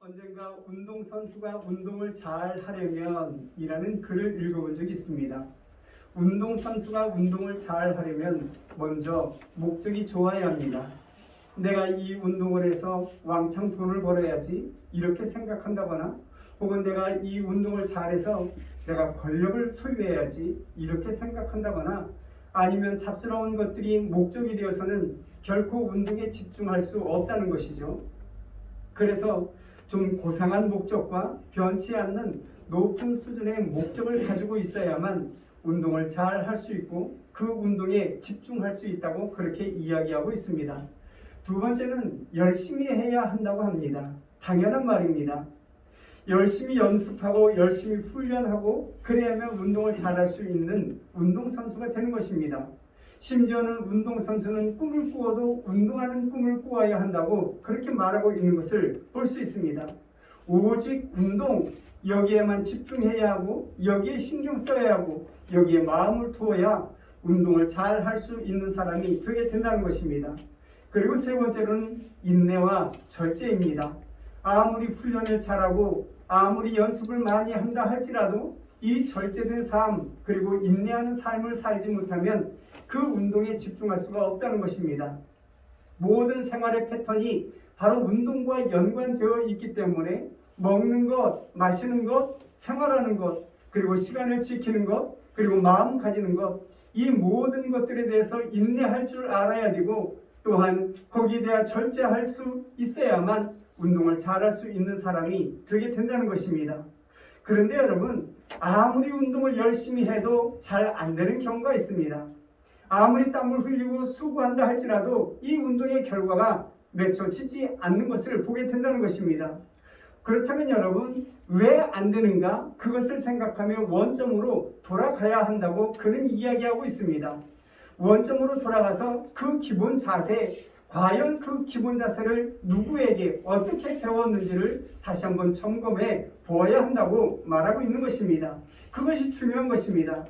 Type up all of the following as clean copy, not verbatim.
언젠가 운동선수가 운동을 잘 하려면 이라는 글을 읽어본 적이 있습니다. 운동선수가 운동을 잘 하려면 먼저 목적이 좋아야 합니다. 내가 이 운동을 해서 왕창 돈을 벌어야지 이렇게 생각한다거나, 혹은 내가 이 운동을 잘해서 내가 권력을 소유해야지 이렇게 생각한다거나, 아니면 잡스러운 것들이 목적이 되어서는 결코 운동에 집중할 수 없다는 것이죠. 그래서 좀 고상한 목적과 변치 않는 높은 수준의 목적을 가지고 있어야만 운동을 잘 할 수 있고 그 운동에 집중할 수 있다고 그렇게 이야기하고 있습니다. 두 번째는 열심히 해야 한다고 합니다. 당연한 말입니다. 열심히 연습하고 열심히 훈련하고 그래야만 운동을 잘할 수 있는 운동선수가 되는 것입니다. 심지어는 운동선수는 꿈을 꾸어도 운동하는 꿈을 꾸어야 한다고 그렇게 말하고 있는 것을 볼 수 있습니다. 오직 운동, 여기에만 집중해야 하고 여기에 신경 써야 하고 여기에 마음을 두어야 운동을 잘 할 수 있는 사람이 되게 된다는 것입니다. 그리고 세 번째로는 인내와 절제입니다. 아무리 훈련을 잘하고 아무리 연습을 많이 한다 할지라도 이 절제된 삶, 그리고 인내하는 삶을 살지 못하면 그 운동에 집중할 수가 없다는 것입니다. 모든 생활의 패턴이 바로 운동과 연관되어 있기 때문에 먹는 것, 마시는 것, 생활하는 것, 그리고 시간을 지키는 것, 그리고 마음 가지는 것, 이 모든 것들에 대해서 인내할 줄 알아야 되고, 또한 거기에 대해 절제할 수 있어야만 운동을 잘할 수 있는 사람이 되게 된다는 것입니다. 그런데 여러분, 아무리 운동을 열심히 해도 잘 안 되는 경우가 있습니다. 아무리 땀을 흘리고 수고한다 할지라도 이 운동의 결과가 맺혀지지 않는 것을 보게 된다는 것입니다. 그렇다면 여러분, 왜 안 되는가? 그것을 생각하며 원점으로 돌아가야 한다고 그는 이야기하고 있습니다. 원점으로 돌아가서 그 기본 자세, 과연 그 기본 자세를 누구에게 어떻게 배웠는지를 다시 한번 점검해 보아야 한다고 말하고 있는 것입니다. 그것이 중요한 것입니다.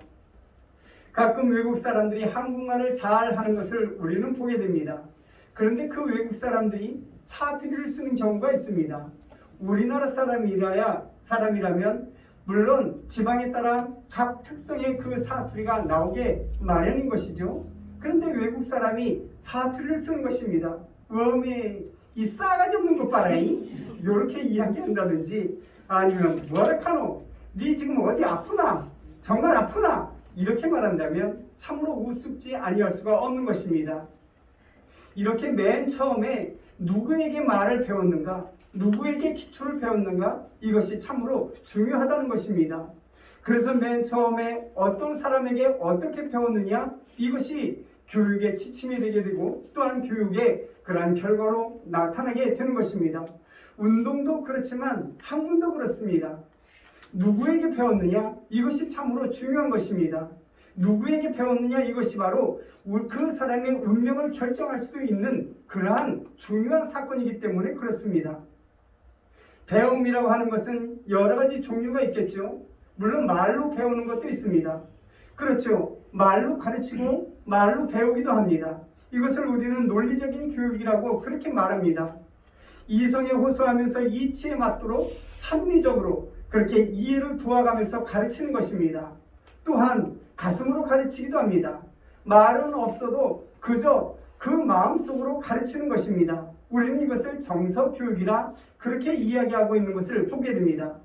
가끔 외국 사람들이 한국말을 잘 하는 것을 우리는 보게 됩니다. 그런데 그 외국 사람들이 사투리를 쓰는 경우가 있습니다. 우리나라 사람이라면 물론 지방에 따라 각 특성의 그 사투리가 나오게 마련인 것이죠. 그런데 외국 사람이 사투리를 쓰는 것입니다. 웜에 이 싸가지 없는 것 봐라잉, 이렇게 이야기한다든지, 아니면 뭐라카노, 니 지금 어디 아프나, 정말 아프나, 이렇게 말한다면 참으로 우습지 아니할 수가 없는 것입니다. 이렇게 맨 처음에 누구에게 말을 배웠는가, 누구에게 기초를 배웠는가, 이것이 참으로 중요하다는 것입니다. 그래서 맨 처음에 어떤 사람에게 어떻게 배웠느냐, 이것이 교육의 지침이 되게 되고 또한 교육의 그러한 결과로 나타나게 되는 것입니다. 운동도 그렇지만 학문도 그렇습니다. 누구에게 배웠느냐, 이것이 참으로 중요한 것입니다. 누구에게 배웠느냐, 이것이 바로 그 사람의 운명을 결정할 수도 있는 그러한 중요한 사건이기 때문에 그렇습니다. 배움이라고 하는 것은 여러 가지 종류가 있겠죠. 물론 말로 배우는 것도 있습니다. 그렇죠. 말로 가르치고 말로 배우기도 합니다. 이것을 우리는 논리적인 교육이라고 그렇게 말합니다. 이성에 호소하면서 이치에 맞도록 합리적으로 그렇게 이해를 도와가면서 가르치는 것입니다. 또한 가슴으로 가르치기도 합니다. 말은 없어도 그저 그 마음속으로 가르치는 것입니다. 우리는 이것을 정서교육이라 그렇게 이야기하고 있는 것을 보게 됩니다.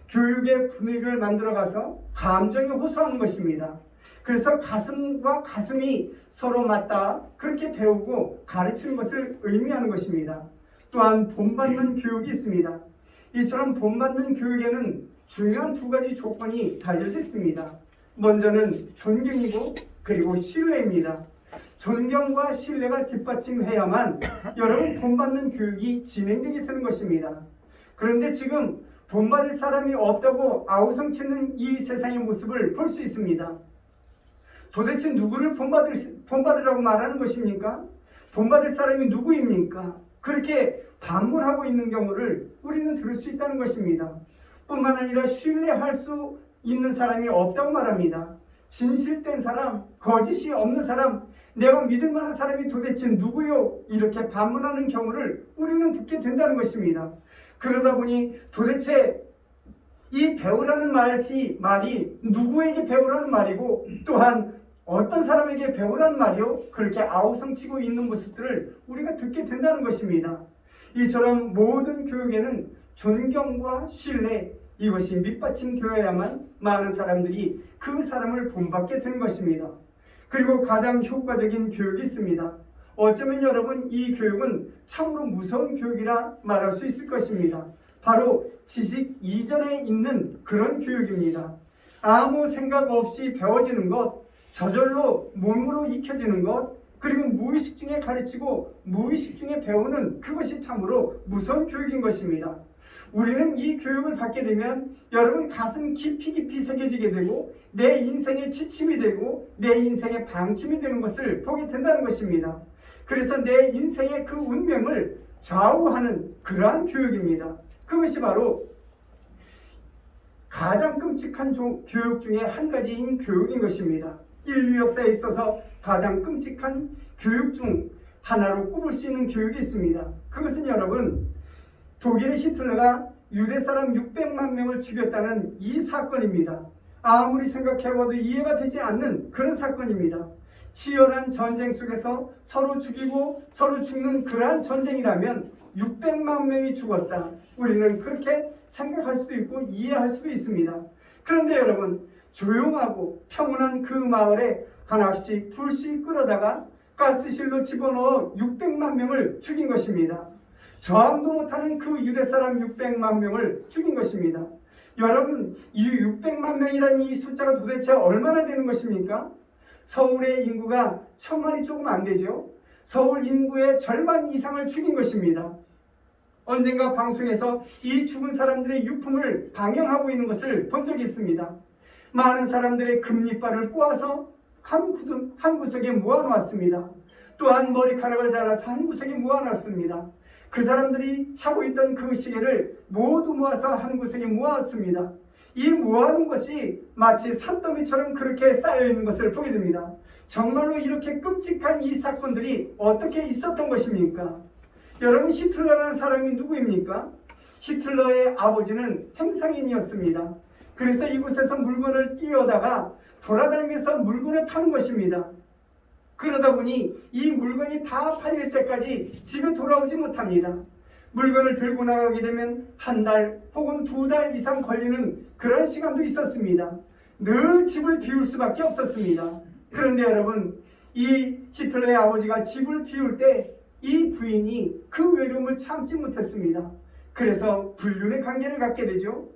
교육의 분위기를 만들어가서 감정에 호소하는 것입니다. 그래서 가슴과 가슴이 서로 맞닿아 그렇게 배우고 가르치는 것을 의미하는 것입니다. 또한 본받는 교육이 있습니다. 이처럼 본받는 교육에는 중요한 두 가지 조건이 달려져 있습니다. 먼저는 존경이고 그리고 신뢰입니다. 존경과 신뢰가 뒷받침해야만 여러분 본받는 교육이 진행되게 되는 것입니다. 그런데 지금 본받을 사람이 없다고 아우성치는 이 세상의 모습을 볼 수 있습니다. 도대체 누구를 본받으라고 말하는 것입니까? 본받을 사람이 누구입니까? 그렇게 반문하고 있는 경우를 우리는 들을 수 있다는 것입니다. 뿐만 아니라 신뢰할 수 있는 사람이 없다고 말합니다. 진실된 사람, 거짓이 없는 사람, 내가 믿을 만한 사람이 도대체 누구요? 이렇게 반문하는 경우를 우리는 듣게 된다는 것입니다. 그러다 보니 도대체 이 배우라는 말이 누구에게 배우라는 말이고 또한 어떤 사람에게 배우라는 말이요? 그렇게 아우성치고 있는 모습들을 우리가 듣게 된다는 것입니다. 이처럼 모든 교육에는 존경과 신뢰, 이것이 밑받침되어야만 많은 사람들이 그 사람을 본받게 되는 것입니다. 그리고 가장 효과적인 교육이 있습니다. 어쩌면 여러분 이 교육은 참으로 무서운 교육이라 말할 수 있을 것입니다. 바로 지식 이전에 있는 그런 교육입니다. 아무 생각 없이 배워지는 것, 저절로 몸으로 익혀지는 것, 그리고 무의식 중에 가르치고 무의식 중에 배우는 그것이 참으로 무서운 교육인 것입니다. 우리는 이 교육을 받게 되면 여러분 가슴 깊이 새겨지게 되고 내 인생의 지침이 되고 내 인생의 방침이 되는 것을 보게 된다는 것입니다. 그래서 내 인생의 그 운명을 좌우하는 그러한 교육입니다. 그것이 바로 가장 끔찍한 교육 중에 한 가지인 교육인 것입니다. 인류 역사에 있어서 가장 끔찍한 교육 중 하나로 꼽을 수 있는 교육이 있습니다. 그것은 여러분 독일의 히틀러가 유대 사람 600만 명을 죽였다는 이 사건입니다. 아무리 생각해봐도 이해가 되지 않는 그런 사건입니다. 치열한 전쟁 속에서 서로 죽이고 서로 죽는 그러한 전쟁이라면 600만 명이 죽었다. 우리는 그렇게 생각할 수도 있고 이해할 수도 있습니다. 그런데 여러분 조용하고 평온한 그 마을에 하나씩 둘씩 끌어다가 가스실로 집어넣어 600만 명을 죽인 것입니다. 저항도 못하는 그 유대 사람 600만 명을 죽인 것입니다. 여러분 이 600만 명이라는 이 숫자가 도대체 얼마나 되는 것입니까? 서울의 인구가 1000만이 조금 안 되죠. 서울 인구의 절반 이상을 죽인 것입니다. 언젠가 방송에서 이 죽은 사람들의 유품을 방영하고 있는 것을 본 적이 있습니다. 많은 사람들의 금리발을 꼬아서 한 구석에 모아놓았습니다. 또한 머리카락을 잘라서 한 구석에 모아놨습니다. 그 사람들이 차고 있던 그 시계를 모두 모아서 한 구석에 모았습니다. 이 모아놓은 것이 마치 산더미처럼 그렇게 쌓여있는 것을 보게 됩니다. 정말로 이렇게 끔찍한 이 사건들이 어떻게 있었던 것입니까? 여러분 히틀러라는 사람이 누구입니까? 히틀러의 아버지는 행상인이었습니다. 그래서 이곳에서 물건을 띄어다가 돌아다니면서 물건을 파는 것입니다. 그러다 보니 이 물건이 다 팔릴 때까지 집에 돌아오지 못합니다. 물건을 들고 나가게 되면 한 달 혹은 2달 이상 걸리는 그런 시간도 있었습니다. 늘 집을 비울 수밖에 없었습니다. 그런데 여러분 이 히틀러의 아버지가 집을 비울 때 이 부인이 그 외로움을 참지 못했습니다. 그래서 불륜의 관계를 갖게 되죠.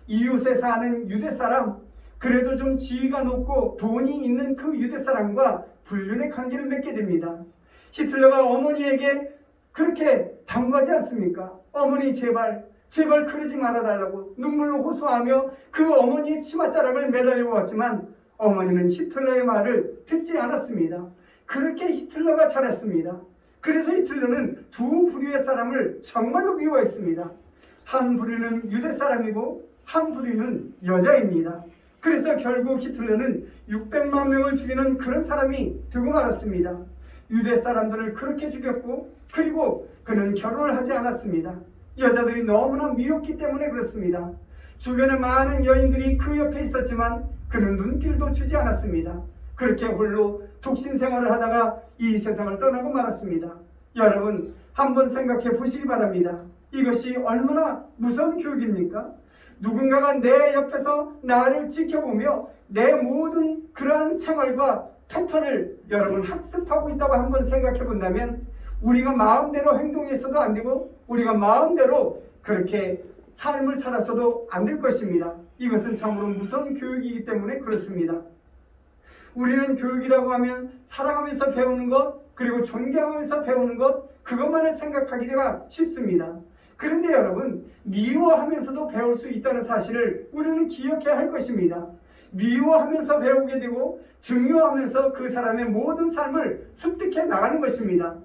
이웃에 사는 유대 사람, 그래도 좀 지위가 높고 돈이 있는 그 유대 사람과 불륜의 관계를 맺게 됩니다. 히틀러가 어머니에게 그렇게 당부하지 않습니까? 어머니 제발 그러지 말아달라고 눈물로 호소하며 그 어머니의 치맛자락을 매달려 보았지만 어머니는 히틀러의 말을 듣지 않았습니다. 그렇게 히틀러가 잘했습니다. 그래서 히틀러는 두 부류의 사람을 정말로 미워했습니다. 한 부류는 유대 사람이고 한 부류는 여자입니다. 그래서 결국 히틀러는 600만 명을 죽이는 그런 사람이 되고 말았습니다. 유대 사람들을 그렇게 죽였고 그리고 그는 결혼을 하지 않았습니다. 여자들이 너무나 미웠기 때문에 그렇습니다. 주변에 많은 여인들이 그 옆에 있었지만 그는 눈길도 주지 않았습니다. 그렇게 홀로 독신 생활을 하다가 이 세상을 떠나고 말았습니다. 여러분 한번 생각해 보시기 바랍니다. 이것이 얼마나 무서운 교육입니까? 누군가가 내 옆에서 나를 지켜보며 내 모든 그러한 생활과 패턴을 여러분 학습하고 있다고 한번 생각해 본다면 우리가 마음대로 행동해서도 안 되고 우리가 마음대로 그렇게 삶을 살아서도 안 될 것입니다. 이것은 참으로 무서운 교육이기 때문에 그렇습니다. 우리는 교육이라고 하면 사랑하면서 배우는 것 그리고 존경하면서 배우는 것 그것만을 생각하기가 쉽습니다. 그런데 여러분 미워하면서도 배울 수 있다는 사실을 우리는 기억해야 할 것입니다. 미워하면서 배우게 되고 증오하면서 그 사람의 모든 삶을 습득해 나가는 것입니다.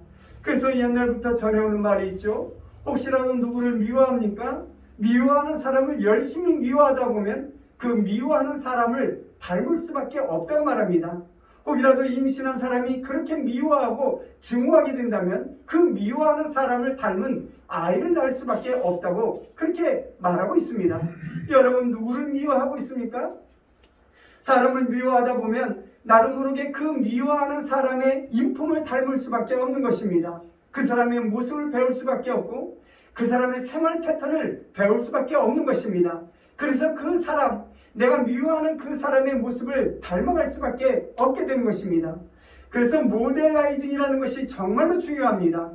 그래서 옛날부터 전해오는 말이 있죠. 혹시라도 누구를 미워합니까? 미워하는 사람을 열심히 미워하다 보면 그 미워하는 사람을 닮을 수밖에 없다고 말합니다. 혹이라도 임신한 사람이 그렇게 미워하고 증오하게 된다면 그 미워하는 사람을 닮은 아이를 낳을 수밖에 없다고 그렇게 말하고 있습니다. 여러분, 누구를 미워하고 있습니까? 사람을 미워하다 보면 나도 모르게 그 미워하는 사람의 인품을 닮을 수밖에 없는 것입니다. 그 사람의 모습을 배울 수밖에 없고 그 사람의 생활 패턴을 배울 수밖에 없는 것입니다. 그래서 그 사람, 내가 미워하는 그 사람의 모습을 닮아갈 수밖에 없게 되는 것입니다. 그래서 모델라이징이라는 것이 정말로 중요합니다.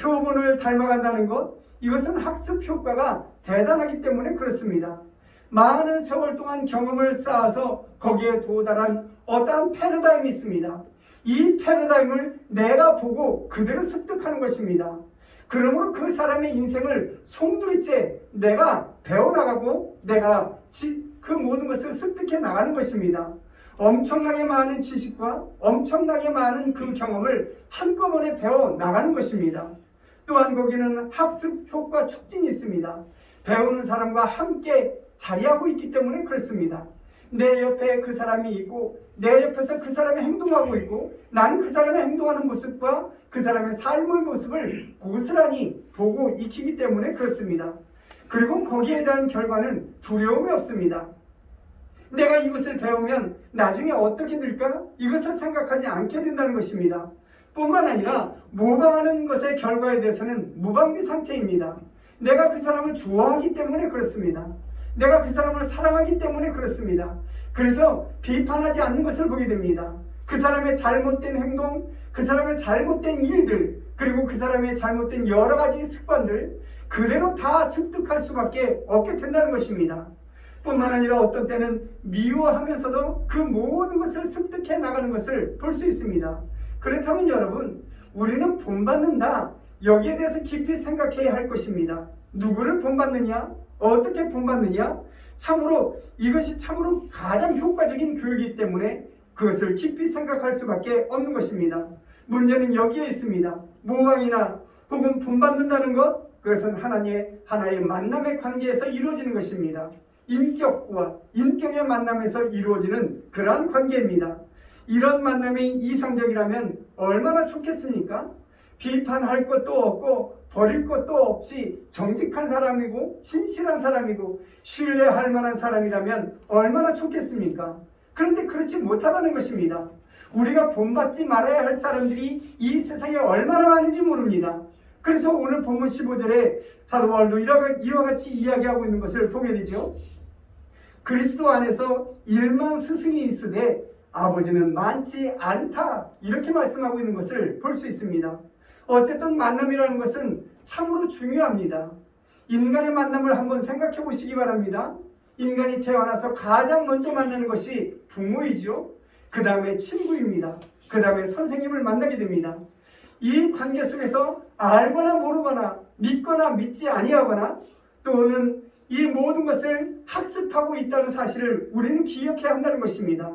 표본을 닮아간다는 것, 이것은 학습 효과가 대단하기 때문에 그렇습니다. 많은 세월 동안 경험을 쌓아서 거기에 도달한 어떠한 패러다임이 있습니다. 이 패러다임을 내가 보고 그대로 습득하는 것입니다. 그러므로 그 사람의 인생을 송두리째 내가 배워나가고 내가 그 모든 것을 습득해 나가는 것입니다. 엄청나게 많은 지식과 엄청나게 많은 그 경험을 한꺼번에 배워나가는 것입니다. 또한 거기는 학습 효과 촉진이 있습니다. 배우는 사람과 함께 자리하고 있기 때문에 그렇습니다. 내 옆에 그 사람이 있고 내 옆에서 그 사람이 행동하고 있고 나는 그 사람의 행동하는 모습과 그 사람의 삶의 모습을 고스란히 보고 익히기 때문에 그렇습니다. 그리고 거기에 대한 결과는 두려움이 없습니다. 내가 이것을 배우면 나중에 어떻게 될까? 이것을 생각하지 않게 된다는 것입니다. 뿐만 아니라 모방하는 것의 결과에 대해서는 무방비 상태입니다. 내가 그 사람을 좋아하기 때문에 그렇습니다. 내가 그 사람을 사랑하기 때문에 그렇습니다. 그래서 비판하지 않는 것을 보게 됩니다. 그 사람의 잘못된 행동, 그 사람의 잘못된 일들, 그리고 그 사람의 잘못된 여러 가지 습관들 그대로 다 습득할 수밖에 없게 된다는 것입니다. 뿐만 아니라 어떤 때는 미워하면서도 그 모든 것을 습득해 나가는 것을 볼 수 있습니다. 그렇다면 여러분, 우리는 본받는다, 여기에 대해서 깊이 생각해야 할 것입니다. 누구를 본받느냐? 어떻게 본받느냐? 참으로 이것이 참으로 가장 효과적인 교육이기 때문에 그것을 깊이 생각할 수밖에 없는 것입니다. 문제는 여기에 있습니다. 모방이나 혹은 본받는다는 것, 그것은 하나의 만남의 관계에서 이루어지는 것입니다. 인격과 인격의 만남에서 이루어지는 그러한 관계입니다. 이런 만남이 이상적이라면 얼마나 좋겠습니까? 비판할 것도 없고 버릴 것도 없이 정직한 사람이고 신실한 사람이고 신뢰할 만한 사람이라면 얼마나 좋겠습니까? 그런데 그렇지 못하다는 것입니다. 우리가 본받지 말아야 할 사람들이 이 세상에 얼마나 많은지 모릅니다. 그래서 오늘 본문 15절에 사도 바울도 이와 같이 이야기하고 있는 것을 보게 되죠. 그리스도 안에서 일만 스승이 있으되 아버지는 많지 않다, 이렇게 말씀하고 있는 것을 볼 수 있습니다. 어쨌든 만남이라는 것은 참으로 중요합니다. 인간의 만남을 한번 생각해 보시기 바랍니다. 인간이 태어나서 가장 먼저 만나는 것이 부모이죠. 그 다음에 친구입니다. 그 다음에 선생님을 만나게 됩니다. 이 관계 속에서 알거나 모르거나 믿거나 믿지 아니하거나 또는 이 모든 것을 학습하고 있다는 사실을 우리는 기억해야 한다는 것입니다.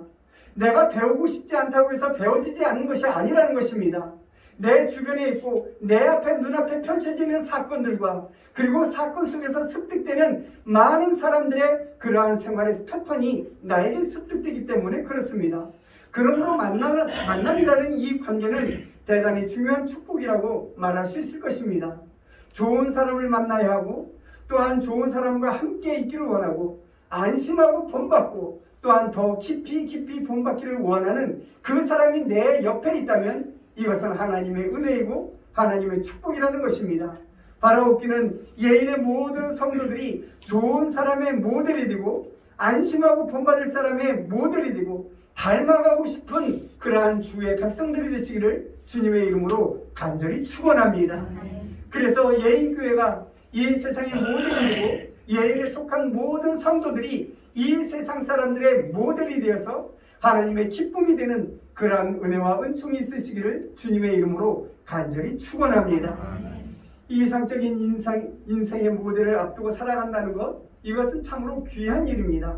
내가 배우고 싶지 않다고 해서 배워지지 않는 것이 아니라는 것입니다. 내 주변에 있고 내 앞에 눈앞에 펼쳐지는 사건들과 그리고 사건 속에서 습득되는 많은 사람들의 그러한 생활의 패턴이 나에게 습득되기 때문에 그렇습니다. 그러므로 만남이라는 이 관계는 대단히 중요한 축복이라고 말할 수 있을 것입니다. 좋은 사람을 만나야 하고 또한 좋은 사람과 함께 있기를 원하고 안심하고 본받고 또한 더 깊이 본받기를 원하는 그 사람이 내 옆에 있다면 이것은 하나님의 은혜이고 하나님의 축복이라는 것입니다. 바라옵기는 예인의 모든 성도들이 좋은 사람의 모델이 되고 안심하고 본받을 사람의 모델이 되고 닮아가고 싶은 그러한 주의 백성들이 되시기를 주님의 이름으로 간절히 축원합니다. 그래서 예인교회가 이 세상의 모델이 되고 예인에 속한 모든 성도들이 이 세상 사람들의 모델이 되어서 하나님의 기쁨이 되는 그러한 은혜와 은총이 있으시기를 주님의 이름으로 간절히 축원합니다. 이상적인 인생의 모델을 앞두고 살아간다는 것, 이것은 참으로 귀한 일입니다.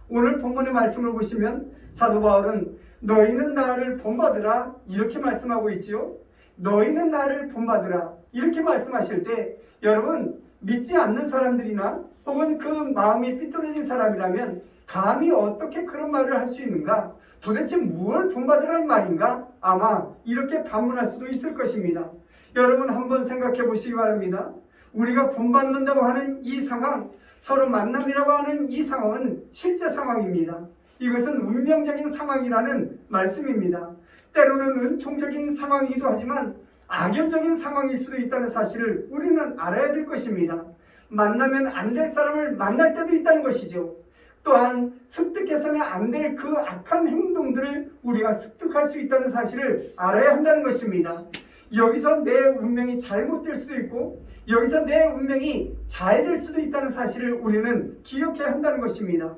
오늘 본문의 말씀을 보시면 사도 바울은 너희는 나를 본받으라 이렇게 말씀하고 있지요. 너희는 나를 본받으라 이렇게 말씀하실 때 여러분, 믿지 않는 사람들이나 혹은 그 마음이 삐뚤어진 사람이라면 감히 어떻게 그런 말을 할 수 있는가? 도대체 무엇을 본받으라는 말인가? 아마 이렇게 반문할 수도 있을 것입니다. 여러분 한번 생각해 보시기 바랍니다. 우리가 본받는다고 하는 이 상황, 서로 만남이라고 하는 이 상황은 실제 상황입니다. 이것은 운명적인 상황이라는 말씀입니다. 때로는 은총적인 상황이기도 하지만 악연적인 상황일 수도 있다는 사실을 우리는 알아야 될 것입니다. 만나면 안 될 사람을 만날 때도 있다는 것이죠. 또한 습득해서는 안 될 그 악한 행동들을 우리가 습득할 수 있다는 사실을 알아야 한다는 것입니다. 여기서 내 운명이 잘못될 수도 있고 여기서 내 운명이 잘 될 수도 있다는 사실을 우리는 기억해야 한다는 것입니다.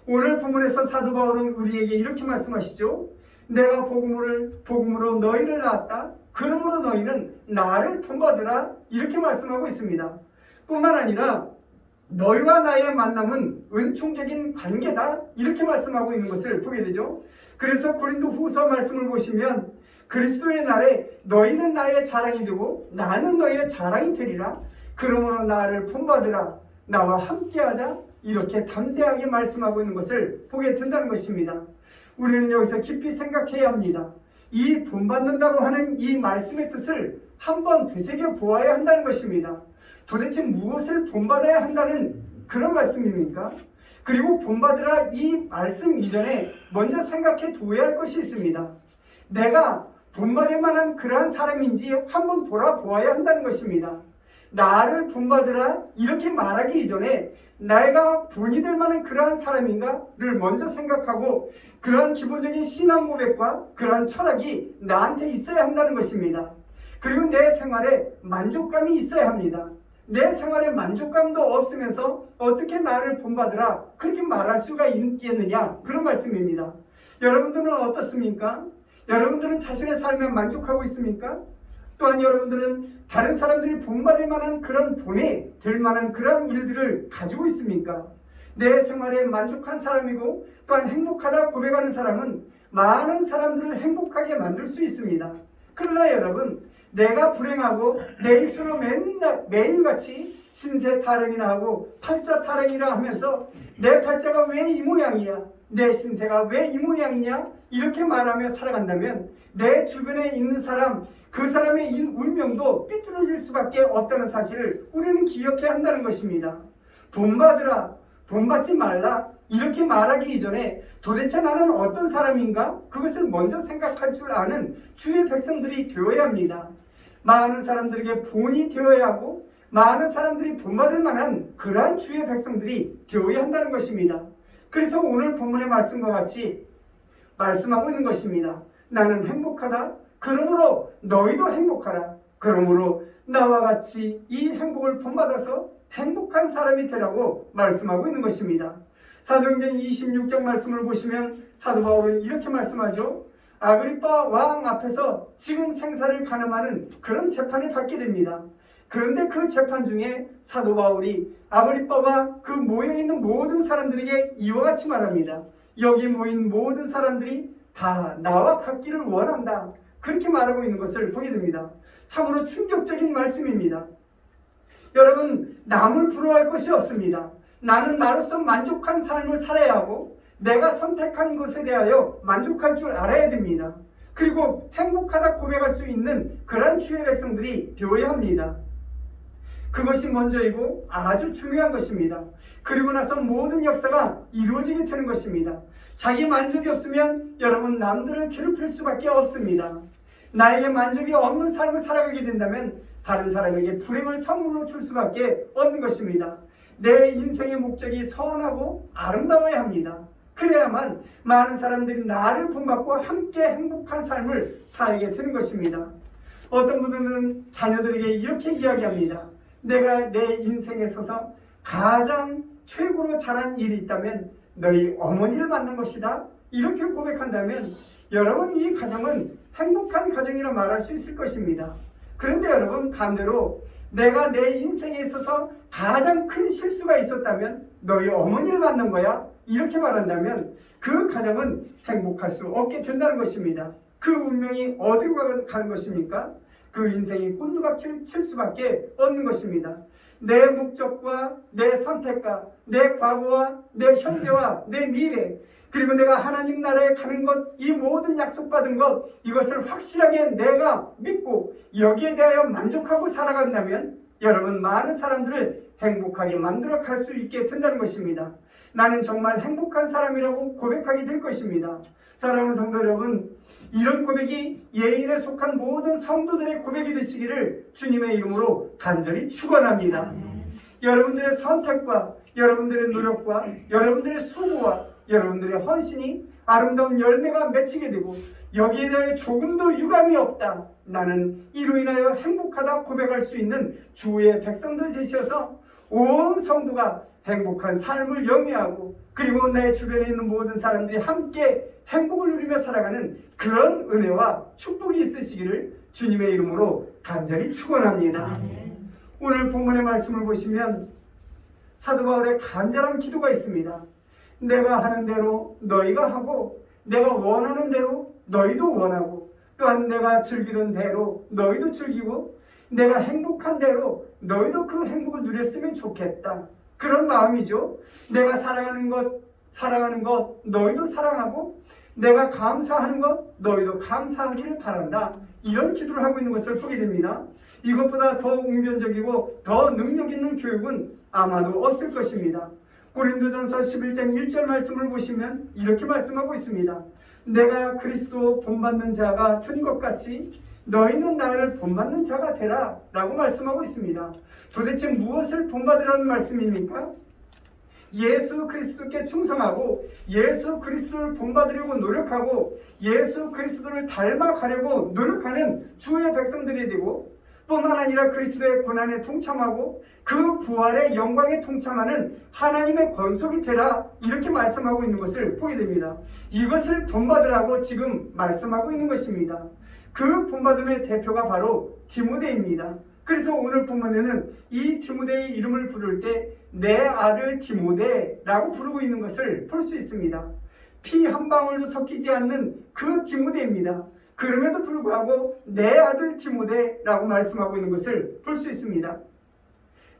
오늘 본문에서 사도 바울은 우리에게 이렇게 말씀하시죠. 내가 복음으로 너희를 낳았다. 그러므로 너희는 나를 본받으라. 이렇게 말씀하고 있습니다. 뿐만 아니라 너희와 나의 만남은 은총적인 관계다. 이렇게 말씀하고 있는 것을 보게 되죠. 그래서 고린도 후서 말씀을 보시면 그리스도의 날에 너희는 나의 자랑이 되고 나는 너희의 자랑이 되리라. 그러므로 나를 본받으라. 나와 함께하자. 이렇게 담대하게 말씀하고 있는 것을 보게 된다는 것입니다. 우리는 여기서 깊이 생각해야 합니다. 이 본받는다고 하는 이 말씀의 뜻을 한번 되새겨 보아야 한다는 것입니다. 도대체 무엇을 본받아야 한다는 그런 말씀입니까? 그리고 본받으라 이 말씀 이전에 먼저 생각해 두어야 할 것이 있습니다. 내가 본받을 만한 그러한 사람인지 한번 돌아보아야 한다는 것입니다. 나를 본받으라 이렇게 말하기 이전에 내가 본이 될 만한 그러한 사람인가를 먼저 생각하고 그러한 기본적인 신앙 고백과 그러한 철학이 나한테 있어야 한다는 것입니다. 그리고 내 생활에 만족감이 있어야 합니다. 내 생활에 만족감도 없으면서 어떻게 나를 본받으라 그렇게 말할 수가 있겠느냐 그런 말씀입니다. 여러분들은 어떻습니까? 여러분들은 자신의 삶에 만족하고 있습니까? 또한 여러분들은 다른 사람들이 본받을 만한 그런 본이 될 만한 그런 일들을 가지고 있습니까? 내 생활에 만족한 사람이고 또한 행복하다 고백하는 사람은 많은 사람들을 행복하게 만들 수 있습니다. 그러나 여러분, 내가 불행하고 내 입술로 매일같이 신세 타령이나 하고 팔자 타령이라 하면서 내 팔자가 왜 이 모양이야? 내 신세가 왜 이 모양이냐? 이렇게 말하며 살아간다면 내 주변에 있는 사람, 그 사람의 운명도 삐뚤어질 수밖에 없다는 사실을 우리는 기억해야 한다는 것입니다. 본받으라, 본받지 말라 이렇게 말하기 이전에 도대체 나는 어떤 사람인가? 그것을 먼저 생각할 줄 아는 주의 백성들이 되어야 합니다. 많은 사람들에게 본이 되어야 하고 많은 사람들이 본받을 만한 그러한 주의 백성들이 되어야 한다는 것입니다. 그래서 오늘 본문의 말씀과 같이 말씀하고 있는 것입니다. 나는 행복하다. 그러므로 너희도 행복하라. 그러므로 나와 같이 이 행복을 본받아서 행복한 사람이 되라고 말씀하고 있는 것입니다. 사도행전 26장 말씀을 보시면 사도 바울은 이렇게 말씀하죠. 아그리빠 왕 앞에서 지금 생사를 가늠하는 그런 재판을 받게 됩니다. 그런데 그 재판 중에 사도 바울이 아그리빠와 그 모여있는 모든 사람들에게 이와 같이 말합니다. 여기 모인 모든 사람들이 다 나와 같기를 원한다. 그렇게 말하고 있는 것을 보게 됩니다. 참으로 충격적인 말씀입니다. 여러분, 남을 부러워할 것이 없습니다. 나는 나로서 만족한 삶을 살아야 하고 내가 선택한 것에 대하여 만족할 줄 알아야 됩니다. 그리고 행복하다 고백할 수 있는 그런 주의 백성들이 되어야 합니다. 그것이 먼저이고 아주 중요한 것입니다. 그리고 나서 모든 역사가 이루어지게 되는 것입니다. 자기 만족이 없으면 여러분 남들을 괴롭힐 수밖에 없습니다. 나에게 만족이 없는 삶을 살아가게 된다면 다른 사람에게 불행을 선물로 줄 수밖에 없는 것입니다. 내 인생의 목적이 선하고 아름다워야 합니다. 그래야만 많은 사람들이 나를 본받고 함께 행복한 삶을 살게 되는 것입니다. 어떤 분들은 자녀들에게 이렇게 이야기합니다. 내가 내 인생에 있어서 가장 최고로 잘한 일이 있다면 너희 어머니를 만난 것이다. 이렇게 고백한다면 여러분 이 가정은 행복한 가정이라 말할 수 있을 것입니다. 그런데 여러분 반대로 내가 내 인생에 있어서 가장 큰 실수가 있었다면 너희 어머니를 만난 거야. 이렇게 말한다면 그 가정은 행복할 수 없게 된다는 것입니다. 그 운명이 어디로 가는 것입니까? 그 인생이 곤두박질 칠 수밖에 없는 것입니다. 내 목적과 내 선택과 내 과거와 내 현재와 내 미래 그리고 내가 하나님 나라에 가는 것, 이 모든 약속받은 것, 이것을 확실하게 내가 믿고 여기에 대하여 만족하고 살아간다면 여러분, 많은 사람들을 행복하게 만들어 갈 수 있게 된다는 것입니다. 나는 정말 행복한 사람이라고 고백하게 될 것입니다. 사랑하는 성도 여러분, 이런 고백이 예인에 속한 모든 성도들의 고백이 되시기를 주님의 이름으로 간절히 축원합니다. 여러분들의 선택과 여러분들의 노력과 여러분들의 수고와 여러분들의 헌신이 아름다운 열매가 맺히게 되고 여기에 대해 조금도 유감이 없다, 나는 이로 인하여 행복하다 고백할 수 있는 주의 백성들 되셔서 온 성도가 행복한 삶을 영위하고 그리고 내 주변에 있는 모든 사람들이 함께 행복을 누리며 살아가는 그런 은혜와 축복이 있으시기를 주님의 이름으로 간절히 축원합니다. 오늘 본문의 말씀을 보시면 사도 바울의 간절한 기도가 있습니다. 내가 하는 대로 너희가 하고 내가 원하는 대로 너희도 원하고 또한 내가 즐기던 대로 너희도 즐기고 내가 행복한 대로 너희도 그 행복을 누렸으면 좋겠다. 그런 마음이죠. 내가 사랑하는 것 너희도 사랑하고 내가 감사하는 것 너희도 감사하기를 바란다. 이런 기도를 하고 있는 것을 보게 됩니다. 이것보다 더 웅변적이고 더 능력 있는 교육은 아마도 없을 것입니다. 고린도전서 11장 1절 말씀을 보시면 이렇게 말씀하고 있습니다. 내가 그리스도 본받는 자가 된 것 같이 너희는 나를 본받는 자가 되라 라고 말씀하고 있습니다. 도대체 무엇을 본받으라는 말씀입니까? 예수 그리스도께 충성하고 예수 그리스도를 본받으려고 노력하고 예수 그리스도를 닮아가려고 노력하는 주의 백성들이 되고 뿐만 아니라 그리스도의 고난에 동참하고 그 부활의 영광에 동참하는 하나님의 권속이 되라, 이렇게 말씀하고 있는 것을 보게 됩니다. 이것을 본받으라고 지금 말씀하고 있는 것입니다. 그 본받음의 대표가 바로 디모데입니다. 그래서 오늘 본문에는 이 디모데의 이름을 부를 때 내 아들 디모데라고 부르고 있는 것을 볼 수 있습니다. 피 한 방울도 섞이지 않는 그 디모데입니다. 그럼에도 불구하고 내 아들 디모데라고 말씀하고 있는 것을 볼 수 있습니다.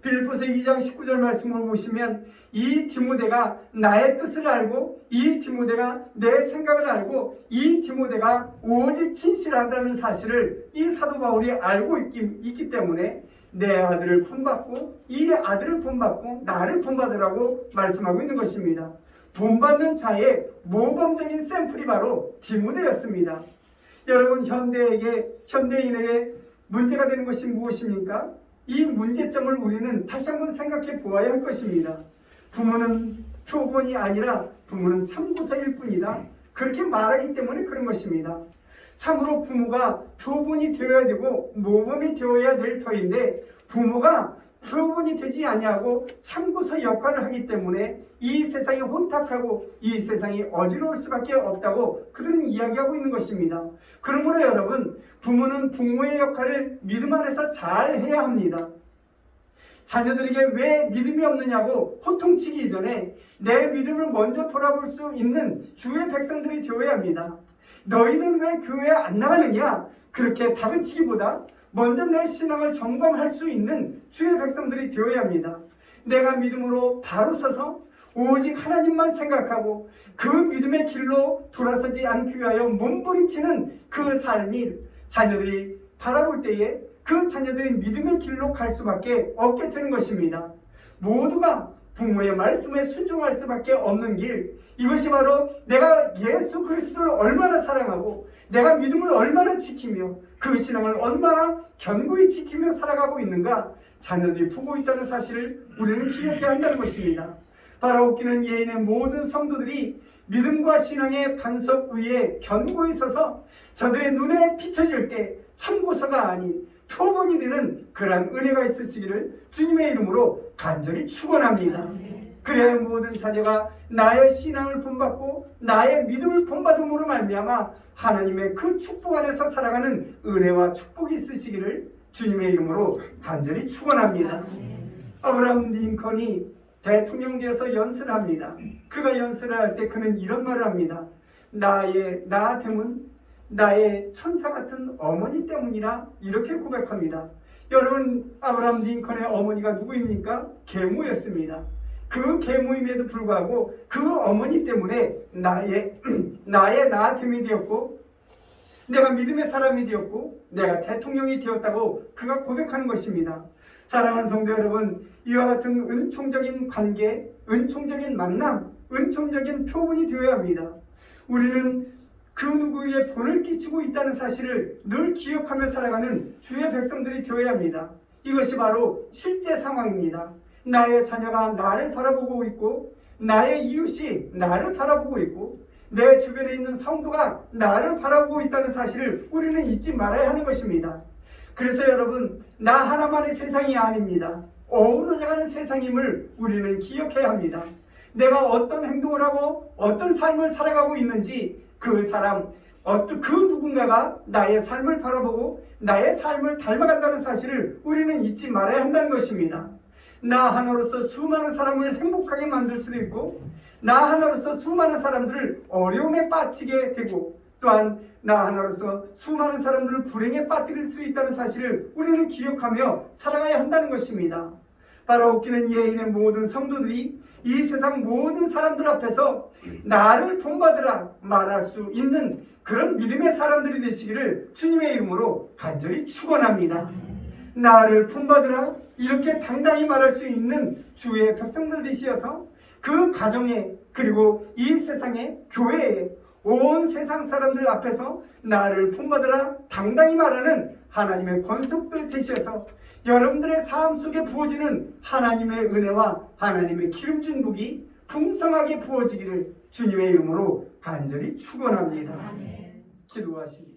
빌립보서 2장 19절 말씀을 보시면 이 디모데가 나의 뜻을 알고 이 디모데가 내 생각을 알고 이 디모데가 오직 진실하다는 사실을 이 사도 바울이 알고 있기 때문에 내 아들을 본받고 이 아들을 본받고 나를 본받으라고 말씀하고 있는 것입니다. 본받는 자의 모범적인 샘플이 바로 디모데였습니다. 여러분, 현대인에게 문제가 되는 것이 무엇입니까? 이 문제점을 우리는 다시 한번 생각해 보아야 할 것입니다. 부모는 표본이 아니라 부모는 참고서일 뿐이다. 그렇게 말하기 때문에 그런 것입니다. 참으로 부모가 표본이 되어야 되고 모범이 되어야 될 터인데 부모가 표본이 되지 아니하고 참고서 역할을 하기 때문에 이 세상이 혼탁하고 이 세상이 어지러울 수밖에 없다고 그들은 이야기하고 있는 것입니다. 그러므로 여러분, 부모는 부모의 역할을 믿음 안에서 잘 해야 합니다. 자녀들에게 왜 믿음이 없느냐고 호통치기 이전에 내 믿음을 먼저 돌아볼 수 있는 주의 백성들이 되어야 합니다. 너희는 왜 교회에 안 나가느냐? 그렇게 다그치기보다 먼저 내 신앙을 점검할 수 있는 주의 백성들이 되어야 합니다. 내가 믿음으로 바로 서서 오직 하나님만 생각하고 그 믿음의 길로 돌아서지 않기 위하여 몸부림치는 그 삶이 자녀들이 바라볼 때에 그 자녀들이 믿음의 길로 갈 수밖에 없게 되는 것입니다. 모두가 부모의 말씀에 순종할 수밖에 없는 길, 이것이 바로 내가 예수 그리스도를 얼마나 사랑하고 내가 믿음을 얼마나 지키며 그 신앙을 얼마나 견고히 지키며 살아가고 있는가 자녀들이 보고 있다는 사실을 우리는 기억해야 한다는 것입니다. 바라옵기는 예인의 모든 성도들이 믿음과 신앙의 반석 위에 견고히 서서 저들의 눈에 비춰질 때 참고서가 아닌 표본이 되는 그러한 은혜가 있으시기를 주님의 이름으로 간절히 축원합니다. 그래야 모든 자녀가 나의 신앙을 본받고 나의 믿음을 본받음으로 말미암아 하나님의 그 축복 안에서 살아가는 은혜와 축복이 있으시기를 주님의 이름으로 간절히 축원합니다. 아브라함 링컨이 대통령 되어서 연설을 합니다. 그가 연설을 할 때 그는 이런 말을 합니다. 나됨은 나의 천사 같은 어머니 때문이라, 이렇게 고백합니다. 여러분, 아브라함 링컨의 어머니가 누구입니까? 계모였습니다. 그 계모임에도 불구하고 그 어머니 때문에 나의 나 됨이 되었고, 내가 믿음의 사람이 되었고, 내가 대통령이 되었다고 그가 고백하는 것입니다. 사랑하는 성도 여러분, 이와 같은 은총적인 관계, 은총적인 만남, 은총적인 표본이 되어야 합니다. 우리는 그 누구에게 본을 끼치고 있다는 사실을 늘 기억하며 살아가는 주의 백성들이 되어야 합니다. 이것이 바로 실제 상황입니다. 나의 자녀가 나를 바라보고 있고, 나의 이웃이 나를 바라보고 있고, 내 주변에 있는 성도가 나를 바라보고 있다는 사실을 우리는 잊지 말아야 하는 것입니다. 그래서 여러분, 나 하나만의 세상이 아닙니다. 어우러져가는 세상임을 우리는 기억해야 합니다. 내가 어떤 행동을 하고 어떤 삶을 살아가고 있는지 그 사람, 그 누군가가 나의 삶을 바라보고 나의 삶을 닮아간다는 사실을 우리는 잊지 말아야 한다는 것입니다. 나 하나로서 수많은 사람을 행복하게 만들 수도 있고, 나 하나로서 수많은 사람들을 어려움에 빠지게 되고, 또한 나 하나로서 수많은 사람들을 불행에 빠뜨릴 수 있다는 사실을 우리는 기억하며 살아가야 한다는 것입니다. 바로 웃기는 예인의 모든 성도들이 이 세상 모든 사람들 앞에서 나를 본받으라 말할 수 있는 그런 믿음의 사람들이 되시기를 주님의 이름으로 간절히 축원합니다. 나를 본받으라 이렇게 당당히 말할 수 있는 주의 백성들 되시어서 그 가정에, 그리고 이 세상의 교회에, 온 세상 사람들 앞에서 나를 본받으라 당당히 말하는 하나님의 권속들 되시어서 여러분들의 삶 속에 부어지는 하나님의 은혜와 하나님의 기름진 복이 풍성하게 부어지기를 주님의 이름으로 간절히 축원합니다. 기도하십니다.